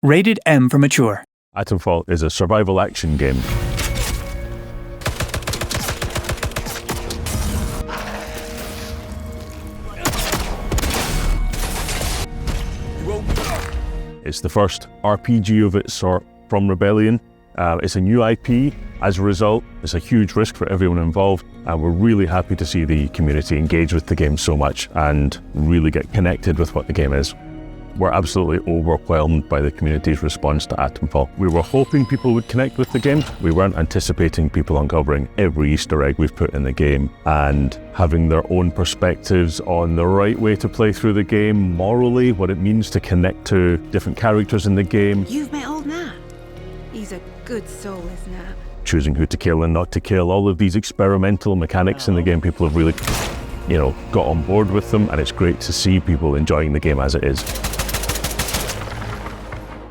Rated M for mature. Atomfall is a survival action game. It's the first RPG of its sort from Rebellion. It's a new IP. As a result, it's a huge risk for everyone involved, and we're really happy to see the community engage with the game so much and really get connected with what the game is. We're absolutely overwhelmed by the community's response to Atomfall. We were hoping people would connect with the game. We weren't anticipating people uncovering every Easter egg we've put in the game and having their own perspectives on the right way to play through the game, morally, what it means to connect to different characters in the game. You've met old Nat. He's a good soul, is Nat. Choosing who to kill and not to kill, all of these experimental mechanics in the game, people have really, got on board with them, and it's great to see people enjoying the game as it is.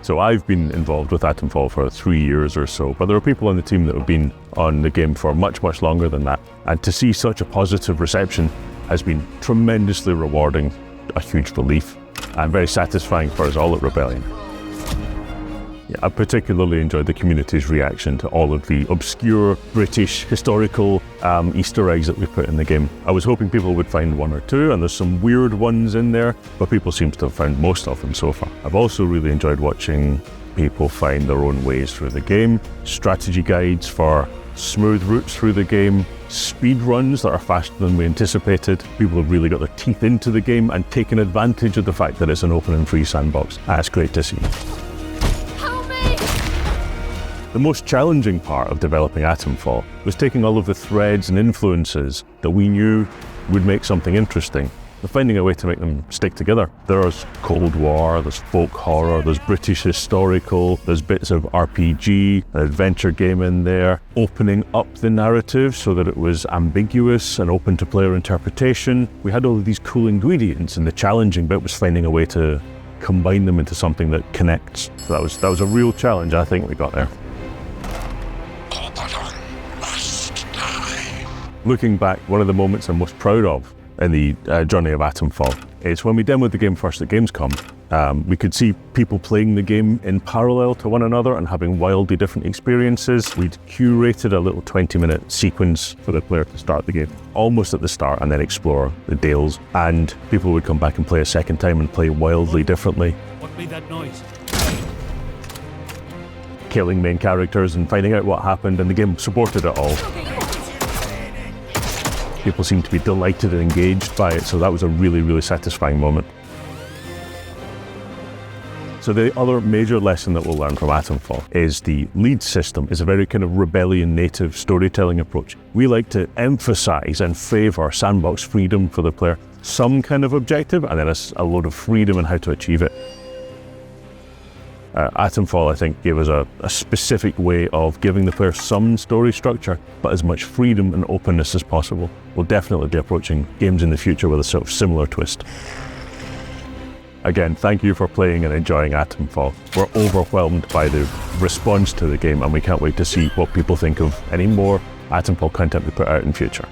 So I've been involved with Atomfall for 3 years or so, but there are people on the team that have been on the game for much, much longer than that. And to see such a positive reception has been tremendously rewarding, a huge relief, and very satisfying for us all at Rebellion. Yeah, I particularly enjoyed the community's reaction to all of the obscure British historical Easter eggs that we put in the game. I was hoping people would find one or two, and there's some weird ones in there, but people seem to have found most of them so far. I've also really enjoyed watching people find their own ways through the game, strategy guides for smooth routes through the game, speed runs that are faster than we anticipated. People have really got their teeth into the game and taken advantage of the fact that it's an open and free sandbox. That's great to see. The most challenging part of developing Atomfall was taking all of the threads and influences that we knew would make something interesting, and finding a way to make them stick together. There's Cold War, there's folk horror, there's British historical, there's bits of RPG, an adventure game in there, opening up the narrative so that it was ambiguous and open to player interpretation. We had all of these cool ingredients, and the challenging bit was finding a way to combine them into something that connects. So that was a real challenge. I think we got there. Looking back, one of the moments I'm most proud of in the journey of Atomfall is when we demoed the game first at Gamescom. We could see people playing the game in parallel to one another and having wildly different experiences. We'd curated a little 20-minute sequence for the player to start the game, almost at the start, and then explore the Dales. And people would come back and play a second time and play wildly differently. What made that noise? Killing main characters and finding out what happened, and the game supported it all. People seemed to be delighted and engaged by it, so that was a really, really satisfying moment. So the other major lesson that we'll learn from Atomfall is the lead system is a very kind of Rebellion native storytelling approach. We like to emphasize and favor sandbox freedom for the player, some kind of objective, and then a load of freedom in how to achieve it. Atomfall, I think, gave us a specific way of giving the player some story structure, but as much freedom and openness as possible. We'll definitely be approaching games in the future with a sort of similar twist. Again, thank you for playing and enjoying Atomfall. We're overwhelmed by the response to the game, and we can't wait to see what people think of any more Atomfall content we put out in future.